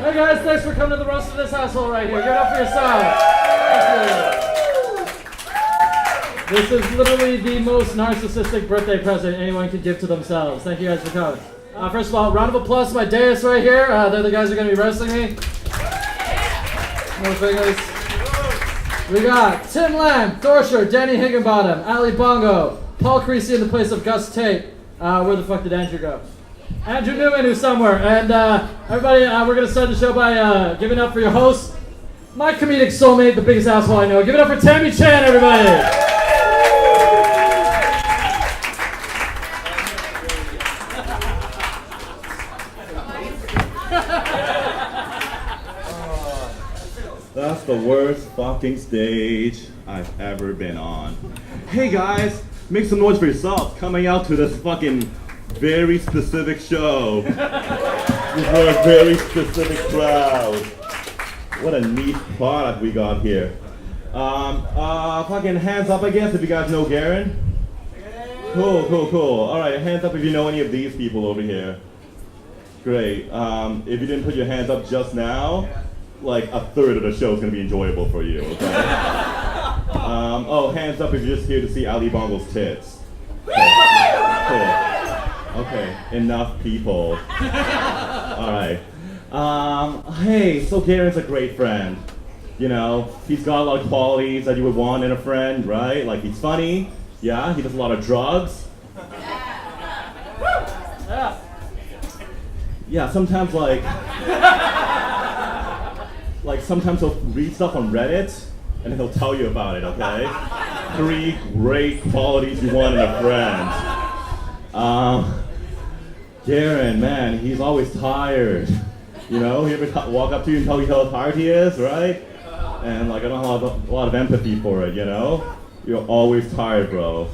Hey guys, thanks for coming to the roast of this asshole right here. Give it up for yourself. Thank you. This is literally the most narcissistic birthday present anyone could give to themselves. Thank you guys for coming. First of all, round of applause to my dais right here. They're the guys who are going to be wrestling me. No fingers. We got Tim Lamb, Thorsher, Danny Higginbottom, Ali Bongo, Paul Creasy in the place of Gus Tate. Where the fuck did Andrew go? Andrew Newman, who's somewhere. And everybody, we're going to start the show by giving up for your host, my comedic soulmate, the biggest asshole I know. Give it up for Tammy Chan, everybody. That's the worst fucking stage I've ever been on. Hey guys, make some noise for yourselves coming out to this fucking very specific show. For a very specific crowd. What a neat product we got here. Fucking hands up I guess if you guys know Garron. Cool. Alright, hands up if you know any of these people over here. Great. If you didn't put your hands up just now, like a third of the show is going to be enjoyable for you, okay? Hands up if you're just here to see Ali Bongo's tits. Cool. Okay, enough people. Alright. Hey, so Garron's a great friend. You know, he's got a lot of qualities that you would want in a friend, right? Like, he's funny. Yeah, he does a lot of drugs. Yeah, sometimes sometimes he'll read stuff on Reddit and he'll tell you about it, okay? 3 great qualities you want in a friend. Garron, man, he's always tired. You know, he ever walk up to you and tell you how tired he is, right? And like, I don't have a lot of empathy for it, you know? You're always tired, bro.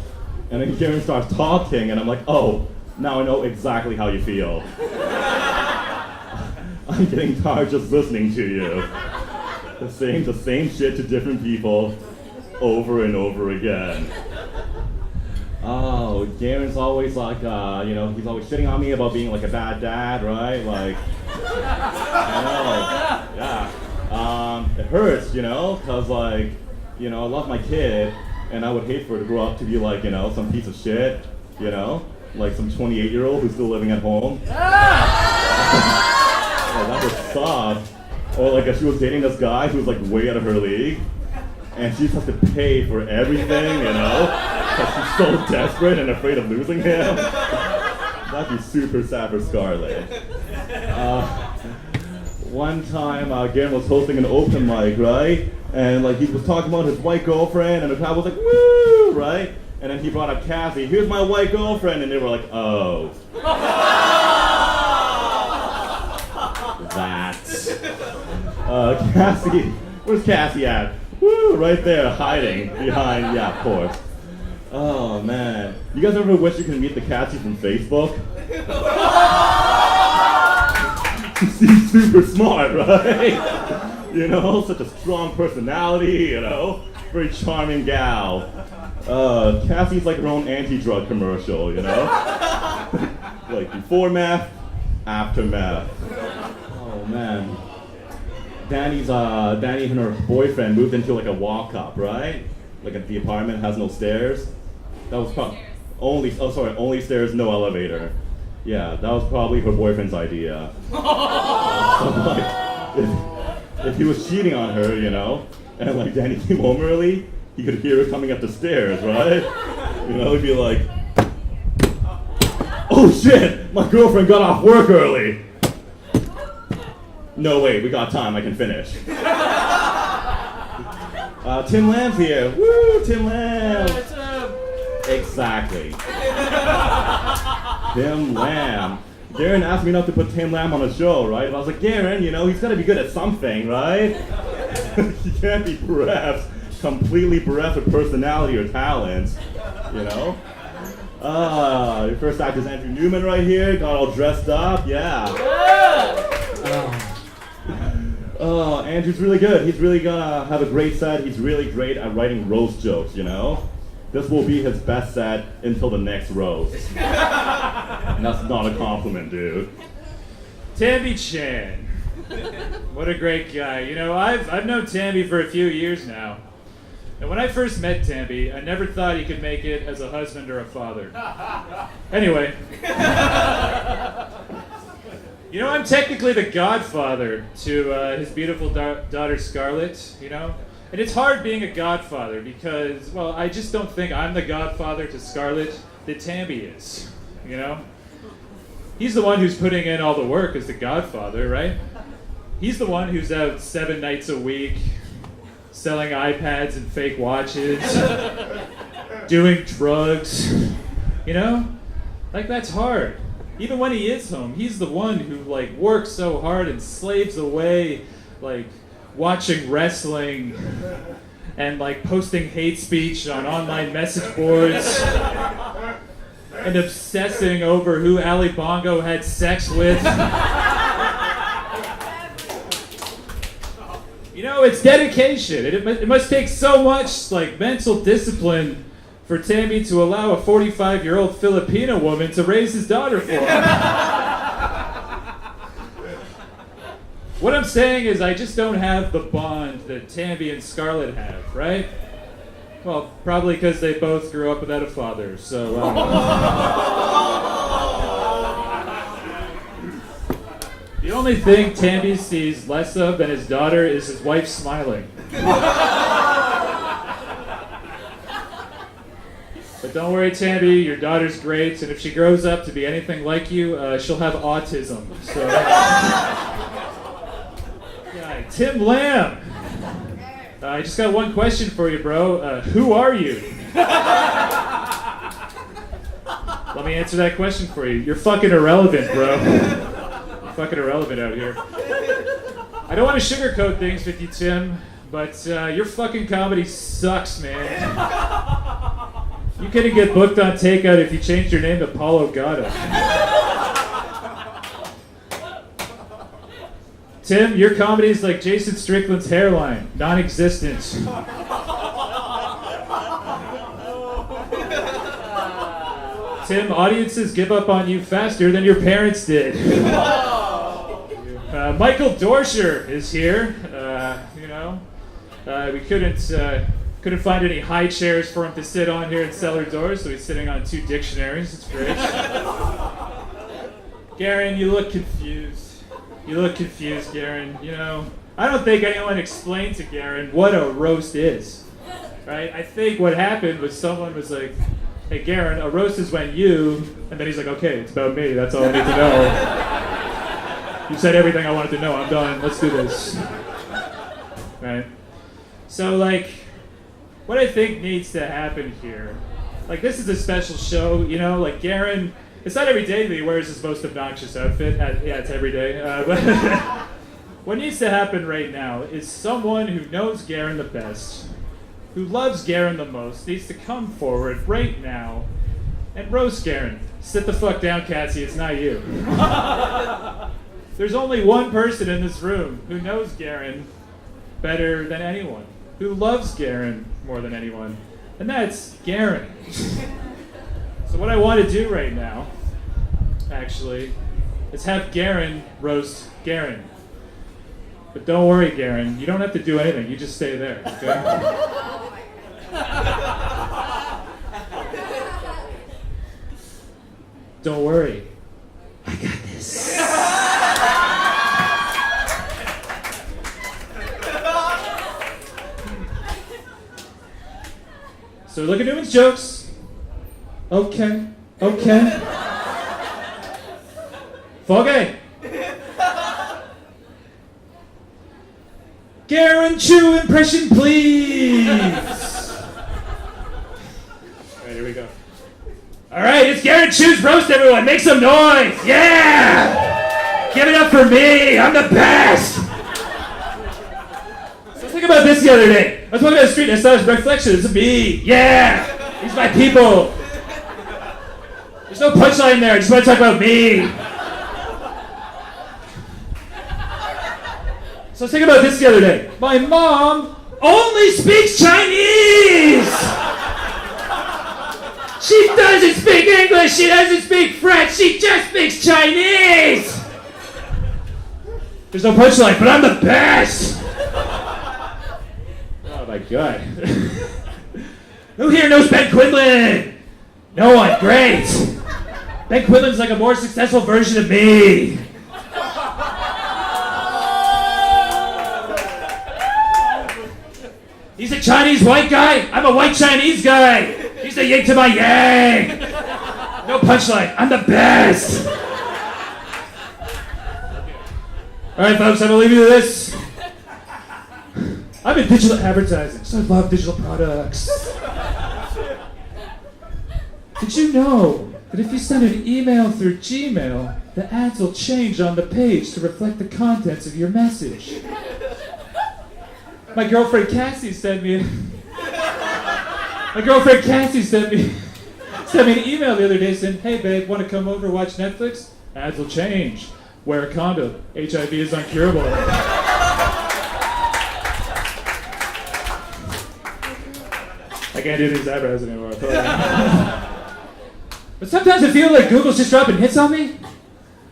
And then Garron starts talking and I'm like, oh, now I know exactly how you feel. I'm getting tired just listening to you. The same shit to different people over and over again. Oh, Garron's always like, you know, he's always shitting on me about being like a bad dad, right? Like, I know, yeah. It hurts, you know, cause like, you know, I love my kid and I would hate for her to grow up to be like, you know, some piece of shit, you know? Like some 28-year-old who's still living at home. That would suck. Or like if she was dating this guy who was like way out of her league, and she just has to pay for everything, you know, because she's so desperate and afraid of losing him. That'd be super sad for Scarlett. One time, Garron was hosting an open mic, right? And like he was talking about his white girlfriend, and the crowd was like, woo, right? And then he brought up Cassie. Here's my white girlfriend, and they were like, oh. That. Cassie, where's Cassie at? Woo, right there, hiding behind, yeah, of course. Oh man, you guys ever wish you could meet the Cassie from Facebook? She's super smart, right? You know, such a strong personality, you know, very charming gal. Cassie's like her own anti-drug commercial, you know? Like before meth, after meth. Oh man. Danny and her boyfriend moved into like a walk-up, right? Like the apartment has no stairs. That was only stairs, no elevator. Yeah, that was probably her boyfriend's idea. So, like, if he was cheating on her, you know, and like Danny came home early, he could hear her coming up the stairs, right? You know, he'd be like, oh shit, my girlfriend got off work early. No, wait, we got time, I can finish. Tim Lamb's here. Woo, Tim Lamb. Exactly. Tim Lamb. Garron asked me not to put Tim Lamb on the show, right? And I was like, Garron, you know, he's gotta be good at something, right? He can't be completely bereft of personality or talent, you know? Your first act is Andrew Newman right here, got all dressed up, yeah. Andrew's really good. He's really gonna have a great set. He's really great at writing roast jokes, you know? This will be his best set until the next roast. And that's not a compliment, dude. Tammy Chan. What a great guy. You know, I've known Tamby for a few years now. And when I first met Tamby, I never thought he could make it as a husband or a father. Anyway. You know, I'm technically the godfather to his beautiful daughter Scarlett, you know? And it's hard being a godfather because, well, I just don't think I'm the godfather to Scarlett that Tamby is, you know? He's the one who's putting in all the work as the godfather, right? He's the one who's out 7 nights a week, selling iPads and fake watches, doing drugs, you know? Like, that's hard. Even when he is home, he's the one who, like, works so hard and slaves away, like, watching wrestling and, like, posting hate speech on online message boards and obsessing over who Ali Bongo had sex with. You know, it's dedication. It must take so much, like, mental discipline for Tammy to allow a 45-year-old Filipino woman to raise his daughter for him. What I'm saying is I just don't have the bond that Tammy and Scarlett have, right? Well, probably because they both grew up without a father, so... The only thing Tammy sees less of than his daughter is his wife smiling. But don't worry, Tammy, your daughter's great, and if she grows up to be anything like you, she'll have autism. So, yeah, Tim Lamb. I just got one question for you, bro. Who are you? Let me answer that question for you. You're fucking irrelevant, bro. You're fucking irrelevant out here. I don't want to sugarcoat things with you, Tim, but your fucking comedy sucks, man. You couldn't get booked on Takeout if you changed your name to Paulo Gatta. Tim, your comedy is like Jason Strickland's hairline, non-existent. Tim, audiences give up on you faster than your parents did. Michael Dorsher is here. We couldn't find any high chairs for him to sit on here in Cellar Doors, so he's sitting on 2 dictionaries. It's great. Garron, you look confused. You look confused, Garron. You know, I don't think anyone explained to Garron what a roast is. Right? I think what happened was someone was like, hey, Garron, a roast is when you... And then he's like, okay, it's about me. That's all I need to know. You said everything I wanted to know. I'm done. Let's do this. Right? So, like... What I think needs to happen here, like this is a special show, you know, like Garron, it's not every day that he wears his most obnoxious outfit. Yeah, it's every day. But what needs to happen right now is someone who knows Garron the best, who loves Garron the most, needs to come forward right now and roast Garron. Sit the fuck down, Cassie, it's not you. There's only one person in this room who knows Garron better than anyone, who loves Garron more than anyone, and that's Garron. So what I want to do right now, actually, is have Garron roast Garron. But don't worry, Garron, you don't have to do anything, you just stay there, okay? Don't worry, I got this. So look at Newman's jokes. Okay. Foggy. Garron Chew impression, please. Alright, here we go. Alright, it's Garron Chew's roast, everyone. Make some noise. Yeah! Give it up for me. I'm the best. So think about this the other day. I was walking down the street and I saw his reflection. It's me. Yeah! These are my people. There's no punchline there. I just want to talk about me. So I was thinking about this the other day. My mom only speaks Chinese! She doesn't speak English. She doesn't speak French. She just speaks Chinese! There's no punchline, but I'm the best! Oh my god. Who here knows Ben Quinlan? No one, great! Ben Quinlan's like a more successful version of me. He's a Chinese white guy, I'm a white Chinese guy. He's the yin to my yang. No punchline, I'm the best. Alright folks, I'm gonna leave you to this. I'm in digital advertising, so I love digital products. Did you know that if you send an email through Gmail, the ads will change on the page to reflect the contents of your message? My girlfriend Cassie sent me an email the other day saying, "Hey babe, want to come over watch Netflix? Ads will change. Wear a condom. HIV is uncurable." I can't do these eyebrows anymore. But sometimes I feel like Google's just dropping hits on me.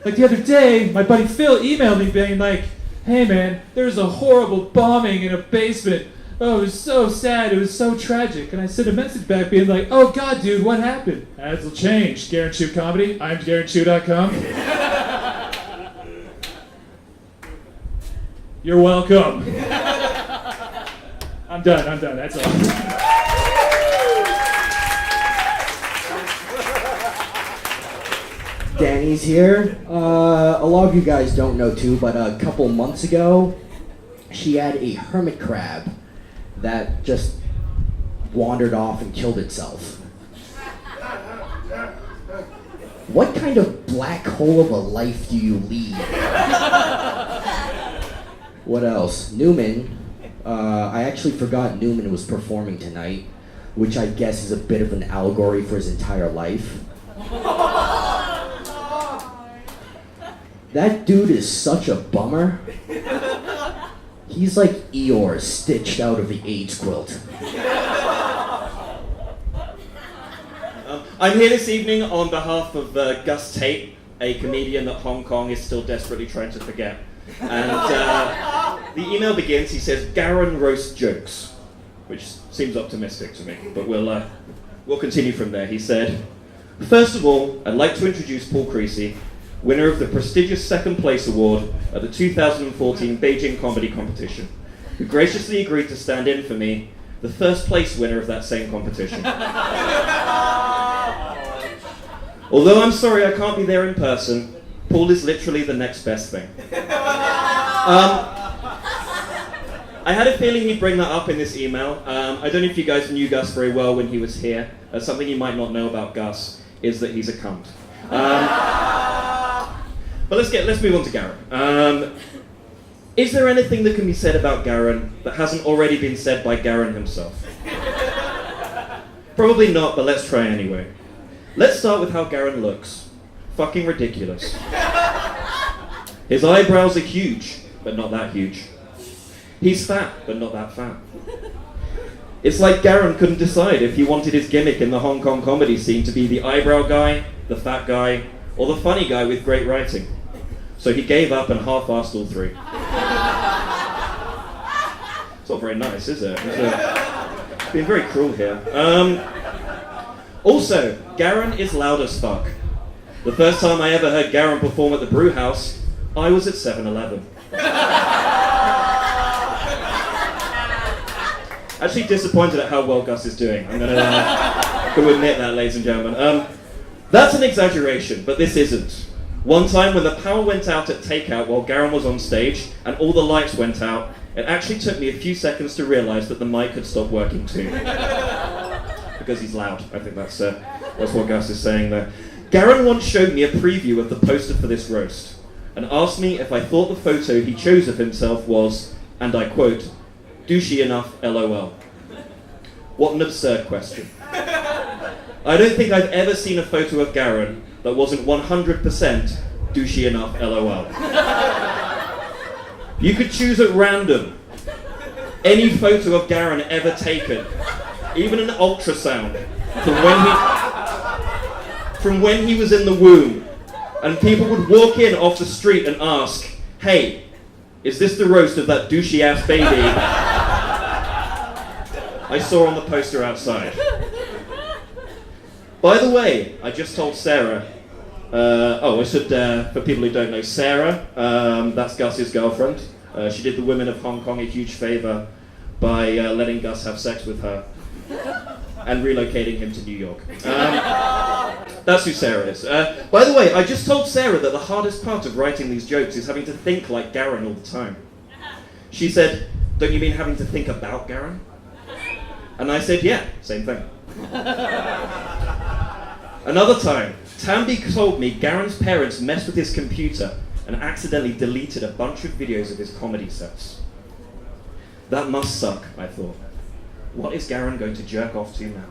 Like the other day, my buddy Phil emailed me being like, "Hey man, there was a horrible bombing in a basement. Oh, it was so sad, it was so tragic." And I sent a message back being like, "Oh god dude, what happened?" Ads will change. Garron Chew Comedy. I'm GarronChew.com. You're welcome. I'm done, that's all. Danny's here. A lot of you guys don't know too, but a couple months ago, she had a hermit crab that just wandered off and killed itself. What kind of black hole of a life do you lead? What else? Newman. I actually forgot Newman was performing tonight, which I guess is a bit of an allegory for his entire life. That dude is such a bummer. He's like Eeyore stitched out of the AIDS quilt. I'm here this evening on behalf of Gus Tate, a comedian that Hong Kong is still desperately trying to forget. And the email begins, he says, "Garron roast jokes," which seems optimistic to me, but we'll continue from there. He said, "First of all, I'd like to introduce Paul Creasy, winner of the prestigious second place award at the 2014 Beijing Comedy Competition, who graciously agreed to stand in for me, the first place winner of that same competition. Although I'm sorry I can't be there in person, Paul is literally the next best thing." I had a feeling he'd bring that up in this email. I don't know if you guys knew Gus very well when he was here. Something you might not know about Gus is that he's a cunt. But let's move on to Garron. Is there anything that can be said about Garron that hasn't already been said by Garron himself? Probably not, but let's try anyway. Let's start with how Garron looks. Fucking ridiculous. His eyebrows are huge, but not that huge. He's fat, but not that fat. It's like Garron couldn't decide if he wanted his gimmick in the Hong Kong comedy scene to be the eyebrow guy, the fat guy, or the funny guy with great writing. So he gave up and half-assed all three. It's not very nice, is it? It's being very cruel here. Also, Garron is loud as fuck. The first time I ever heard Garron perform at the Brew House, I was at 7-Eleven. Actually disappointed at how well Gus is doing. I'm gonna admit that, ladies and gentlemen. That's an exaggeration, but this isn't. One time when the power went out at Takeout while Garron was on stage and all the lights went out, it actually took me a few seconds to realise that the mic had stopped working too. Because he's loud. I think that's what Gus is saying there. Garron once showed me a preview of the poster for this roast and asked me if I thought the photo he chose of himself was, and I quote, "douchey enough, LOL." What an absurd question. I don't think I've ever seen a photo of Garron that wasn't 100% douchey enough, LOL. You could choose at random any photo of Garron ever taken, even an ultrasound, from when he was in the womb, and people would walk in off the street and ask, "Hey, Is this the roast of that douchey ass baby I saw on the poster outside? By the way, I just told Sarah. I should, for people who don't know, Sarah, that's Gus's girlfriend. She did the women of Hong Kong a huge favor by letting Gus have sex with her and relocating him to New York. That's who Sarah is. By the way, I just told Sarah that the hardest part of writing these jokes is having to think like Garron all the time. She said, "Don't you mean having to think about Garron?" And I said, "Yeah, same thing." Another time, Tambi told me Garron's parents messed with his computer and accidentally deleted a bunch of videos of his comedy sets. That must suck, I thought. What is Garron going to jerk off to now?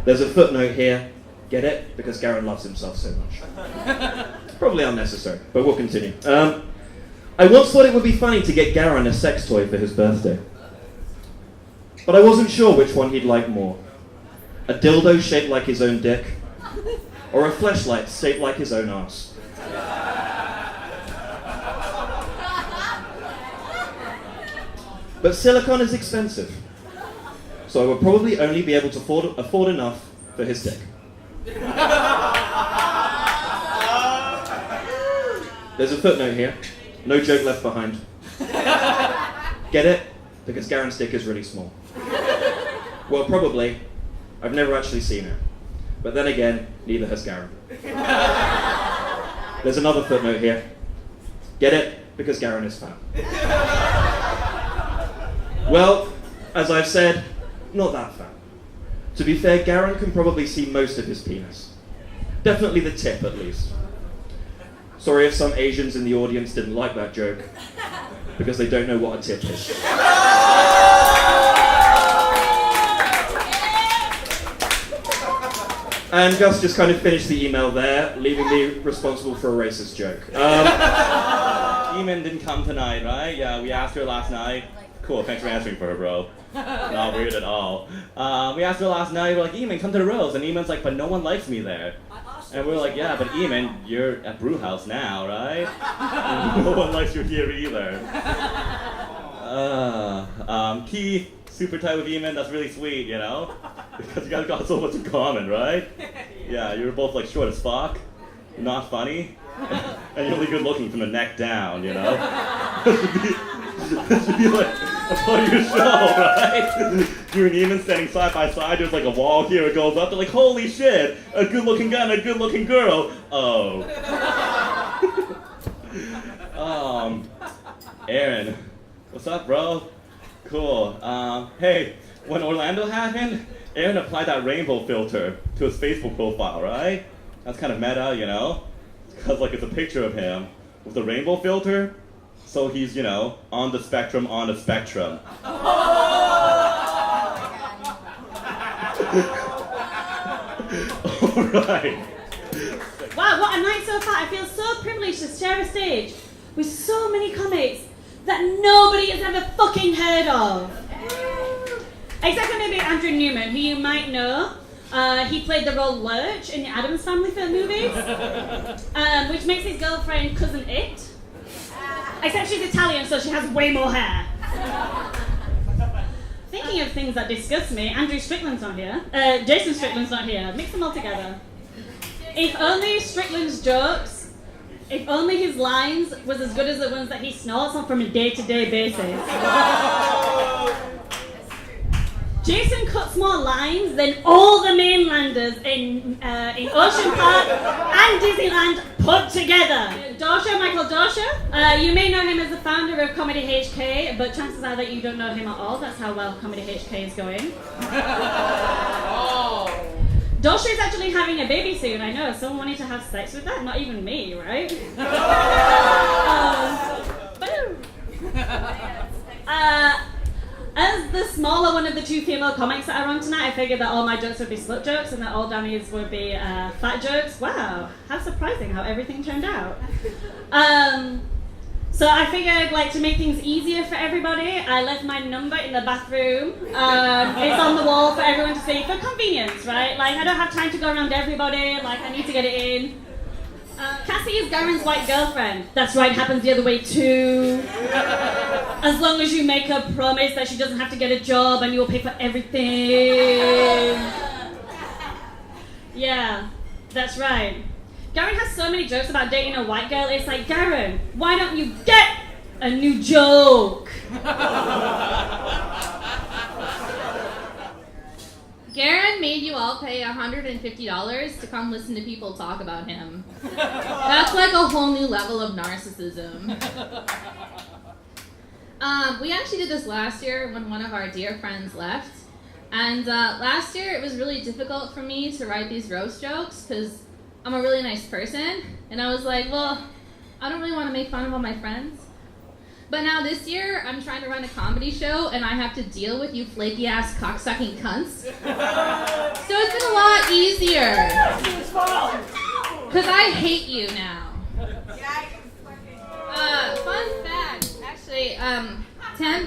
There's a footnote here. Get it? Because Garron loves himself so much. Probably unnecessary, but we'll continue. I once thought it would be funny to get Garron a sex toy for his birthday. But I wasn't sure which one he'd like more. A dildo shaped like his own dick, or a fleshlight shaped like his own arse. But silicone is expensive, so I would probably only be able to afford enough for his dick. There's a footnote here. No joke left behind. Get it? Because Garron's dick is really small. Well, probably. I've never actually seen it. But then again, neither has Garron. There's another footnote here. Get it? Because Garron is fat. Well, as I've said, not that fat. To be fair, Garron can probably see most of his penis. Definitely the tip, at least. Sorry if some Asians in the audience didn't like that joke, because they don't know what a tip is. And Gus just kind of finished the email there, leaving me responsible for a racist joke. Eamon didn't come tonight, right? Yeah, we asked her last night. Cool, thanks for answering for her, bro. Not weird at all. We asked her last night, we're like, Eamon, come to the Rose. And Eamon's like, but no one likes me there. And we're like, yeah, but Eamon, you're at Brewhouse now, right? No one likes you here either. Keith, super tight with Eamon, that's really sweet, you know? Because you guys got so much in common, right? Yeah, you were both like short as fuck, not funny, and you're only good looking from the neck down, you know? This should be like a part of your show, right? You and Eamon standing side by side, there's like a wall here, it goes up, they're like, holy shit, a good looking guy and a good looking girl. Oh. Aaron, what's up, bro? Cool. Hey, when Orlando happened, Aaron applied that rainbow filter to his Facebook profile, right? That's kind of meta, you know? Because like it's a picture of him with the rainbow filter, so he's, you know, on the spectrum, on a spectrum. Alright. Wow, what a night so far. I feel so privileged to share a stage with so many comics that nobody has ever fucking heard of. Except for maybe Andrew Newman, who you might know. He played the role Lurch in the Addams Family film movies, which makes his girlfriend Cousin It. Except she's Italian, so she has way more hair. Thinking of things that disgust me, Andrew Strickland's not here. Jason Strickland's not here. Mix them all together. If only Strickland's jokes, if only his lines was as good as the ones that he snorts on from a day-to-day basis. Jason cuts more lines than all the mainlanders in Ocean Park and Disneyland put together. Michael Dorsha, you may know him as the founder of Comedy HK, but chances are that you don't know him at all. That's how well Comedy HK is going. Dorsha is actually having a baby soon, I know. Someone wanted to have sex with that? Not even me, right? As the smaller one of the two female comics that are on tonight, I figured that all my jokes would be slut jokes and that all Danny's would be fat jokes. Wow, how surprising how everything turned out. So I figured, like, to make things easier for everybody, I left my number in the bathroom. It's on the wall for everyone to see for convenience, right? Like, I don't have time to go around everybody. Like, I need to get it in. Cassie Cassie is Garron's white girlfriend. That's right, happens the other way too. As long as you make her promise that she doesn't have to get a job and you will pay for everything. Yeah, that's right. Garron has so many jokes about dating a white girl, it's like, Garron, why don't you get a new joke? Garron made you all pay $150 to come listen to people talk about him. That's like a whole new level of narcissism. We actually did this last year when one of our dear friends left. And last year it was really difficult for me to write these roast jokes because I'm a really nice person. And I was like, well, I don't really want to make fun of all my friends. But now this year, I'm trying to run a comedy show, and I have to deal with you flaky-ass cocksucking cunts. So it's been a lot easier. Because I hate you now. Fun fact, actually,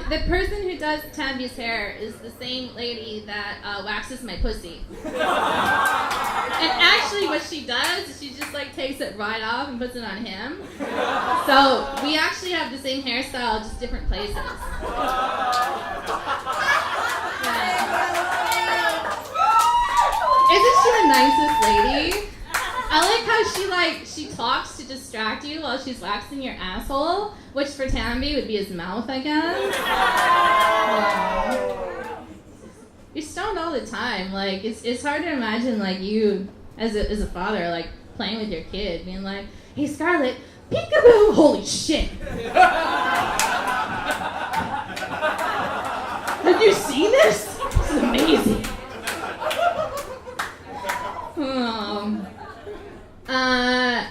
the person who does Tammy's hair is the same lady that waxes my pussy. And actually what she does is she just like takes it right off and puts it on him. So we actually have the same hairstyle, just different places. Yeah. Isn't she the nicest lady? I like how she talks to distract you while she's waxing your asshole, which for Tamby would be his mouth, I guess. Yeah. You're stoned all the time. Like it's hard to imagine like you as a father like playing with your kid, being like, "Hey Scarlett, peekaboo! Holy shit! Have you seen this? This is amazing."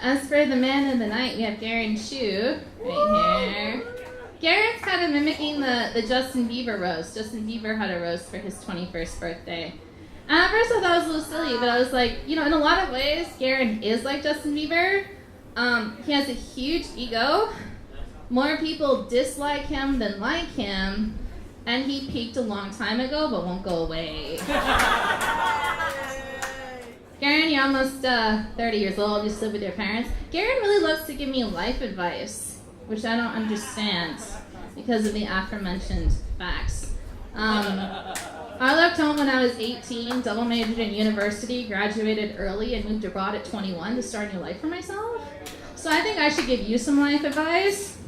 As for the man of the night, we have Garron Shu right here. Garron's kind of mimicking the Justin Bieber roast. Justin Bieber had a roast for his 21st birthday. And at first I thought it was a little silly, but I was like, in a lot of ways, Garron is like Justin Bieber. He has a huge ego. More people dislike him than like him. And he peaked a long time ago, but won't go away. Garron, you're almost 30 years old, you still live with your parents. Garron really loves to give me life advice, which I don't understand because of the aforementioned facts. I left home when I was 18, double majored in university, graduated early, and moved abroad at 21 to start a new life for myself. So I think I should give you some life advice.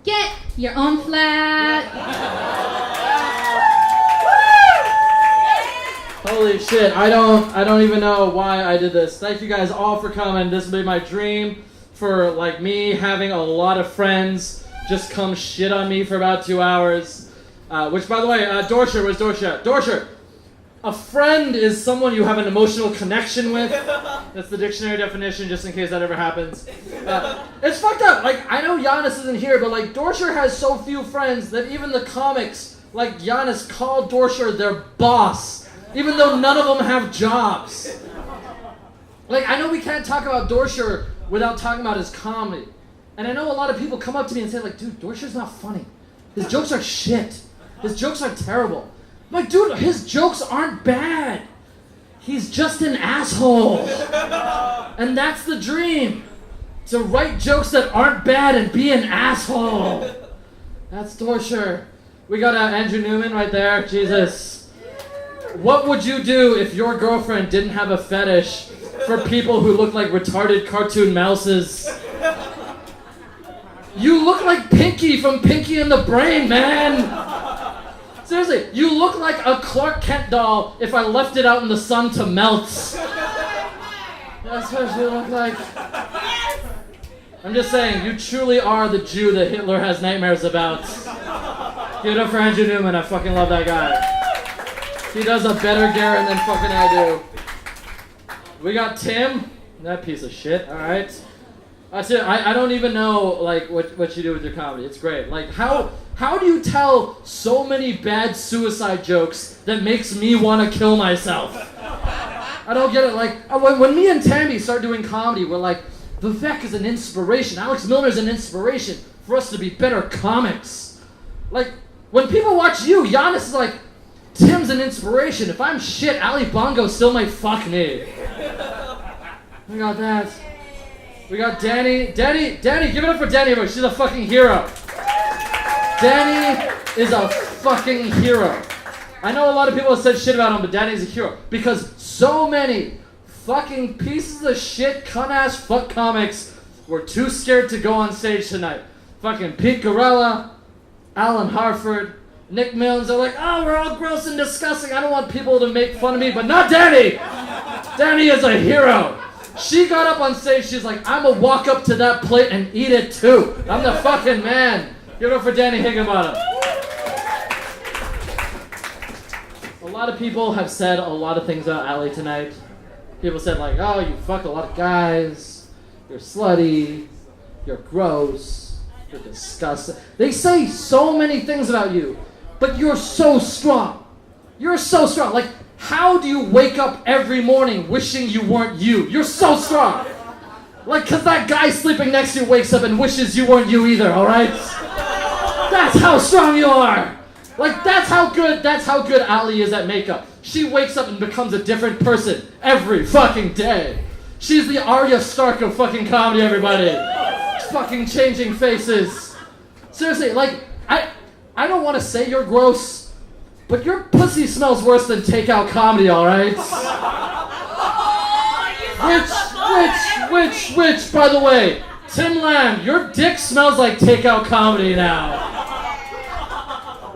Get your own flat. Holy shit, I don't even know why I did this. Thank you guys all for coming. This will be my dream for like me having a lot of friends just come shit on me for about 2 hours. Which by the way, Dorsher, where's Dorsher? Dorsher! A friend is someone you have an emotional connection with. That's the dictionary definition, just in case that ever happens. It's fucked up. Like, I know Giannis isn't here, but like Dorsher has so few friends that even the comics, like Giannis, call Dorsher their boss. Even though none of them have jobs. Like, I know we can't talk about Dorsher without talking about his comedy. And I know a lot of people come up to me and say, like, dude, Dorsher's not funny. His jokes are shit. His jokes are terrible. I'm like, dude, his jokes aren't bad. He's just an asshole. And that's the dream. To write jokes that aren't bad and be an asshole. That's Dorsher. We got Andrew Newman right there. Jesus. What would you do if your girlfriend didn't have a fetish for people who look like retarded cartoon mouses? You look like Pinky from Pinky and the Brain, man! Seriously, you look like a Clark Kent doll if I left it out in the sun to melt. That's what you look like. I'm just saying, you truly are the Jew that Hitler has nightmares about. Give it up for Andrew Newman, I fucking love that guy. He does a better Garron than fucking I do. We got Tim. That piece of shit, alright. I don't even know like what you do with your comedy. It's great. Like how do you tell so many bad suicide jokes that makes me want to kill myself? I don't get it. Like when me and Tammy start doing comedy, we're like, Vivek is an inspiration. Alex Milner's an inspiration for us to be better comics. Like when people watch you, Giannis is like, Tim's an inspiration. If I'm shit, Ali Bongo still might fuck me. I got that. We got Danny, give it up for Danny, she's a fucking hero. Danny is a fucking hero. I know a lot of people have said shit about him, but Danny's a hero. Because so many fucking pieces of shit, cunt-ass fuck comics were too scared to go on stage tonight. Fucking Pete Gorella, Alan Harford, Nick Mills are like, oh, we're all gross and disgusting. I don't want people to make fun of me, but not Danny. Danny is a hero. She got up on stage, she's like, I'm gonna walk up to that plate and eat it too. I'm the fucking man. Give it up for Danny Higginbottom. A lot of people have said a lot of things about Allie tonight. People said like, oh, you fuck a lot of guys, you're slutty, you're gross, you're disgusting. They say so many things about you, but you're so strong. You're so strong. Like, how do you wake up every morning wishing you weren't you? You're so strong. Like, cause that guy sleeping next to you wakes up and wishes you weren't you either, alright? That's how strong you are. Like, that's how good Allie is at makeup. She wakes up and becomes a different person every fucking day. She's the Arya Stark of fucking comedy, everybody. Fucking changing faces. Seriously, like, I don't want to say you're gross, but your pussy smells worse than takeout comedy, alright? Which, by the way, Tim Lamb, your dick smells like takeout comedy now.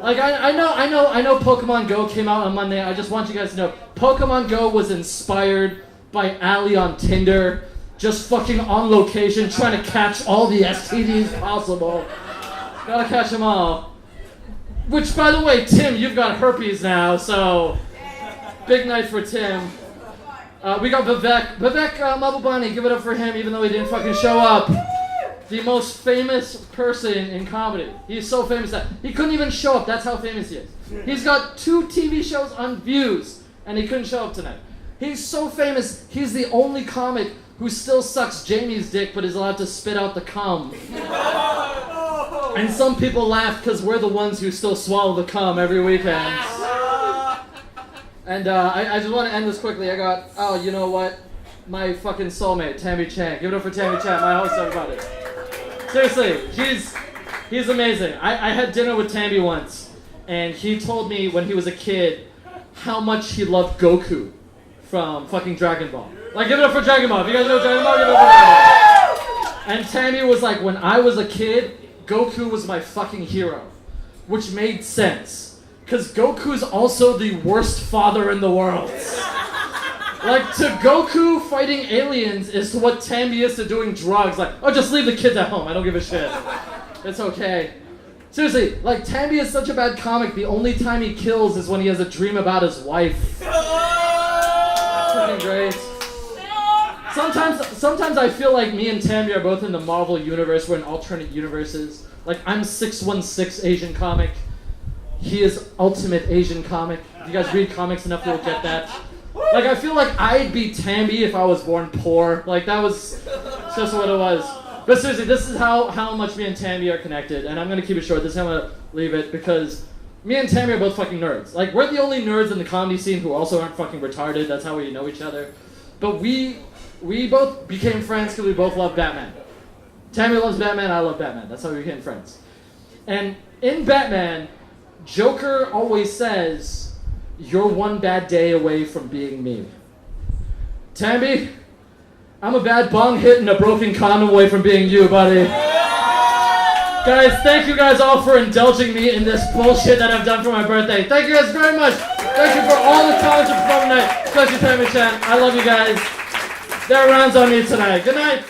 Like, I know Pokemon Go came out on Monday. I just want you guys to know, Pokemon Go was inspired by Allie on Tinder, just fucking on location, trying to catch all the STDs possible. Gotta catch them all. Which, by the way, Tim, you've got herpes now, so big night for Tim. We got Vivek Mabubani, give it up for him, even though he didn't fucking show up. The most famous person in comedy. He's so famous that he couldn't even show up. That's how famous he is. He's got 2 TV shows on Views, and he couldn't show up tonight. He's so famous, he's the only comic who still sucks Jamie's dick but is allowed to spit out the cum. And some people laugh because we're the ones who still swallow the cum every weekend. And I just want to end this quickly. I got, oh, you know what? My fucking soulmate, Tammy Chan. Give it up for Tammy Chan, my host, everybody. Seriously, he's amazing. I had dinner with Tammy once, and he told me when he was a kid how much he loved Goku from fucking Dragon Ball. Like, give it up for Dragon Ball. If you guys know Dragon Ball, give it up for Dragon Ball. And Tammy was like, when I was a kid, Goku was my fucking hero. Which made sense. Because Goku's also the worst father in the world. Like, to Goku fighting aliens is to what Tammy is to doing drugs. Like, oh, just leave the kids at home. I don't give a shit. It's okay. Seriously, like, Tammy is such a bad comic. The only time he kills is when he has a dream about his wife. Fucking great. Sometimes I feel like me and Tammy are both in the Marvel universe. We're in alternate universes. Like, I'm 616 Asian comic. He is ultimate Asian comic. If you guys read comics enough, you'll get that. Like, I feel like I'd be Tammy if I was born poor. Like, that was just what it was. But seriously, this is how much me and Tammy are connected. And I'm going to keep it short. This is how I'm going to leave it, because me and Tammy are both fucking nerds. Like, we're the only nerds in the comedy scene who also aren't fucking retarded. That's how we know each other. But we both became friends because we both love Batman. Tammy loves Batman, I love Batman. That's how we became friends. And in Batman, Joker always says, you're one bad day away from being me. Tammy, I'm a bad bong hit and a broken condom away from being you, buddy. Guys, thank you guys all for indulging me in this bullshit that I've done for my birthday. Thank you guys very much. Thank you for all the comments from tonight, especially Tammy Chan. I love you guys. There are rounds on me tonight. Good night.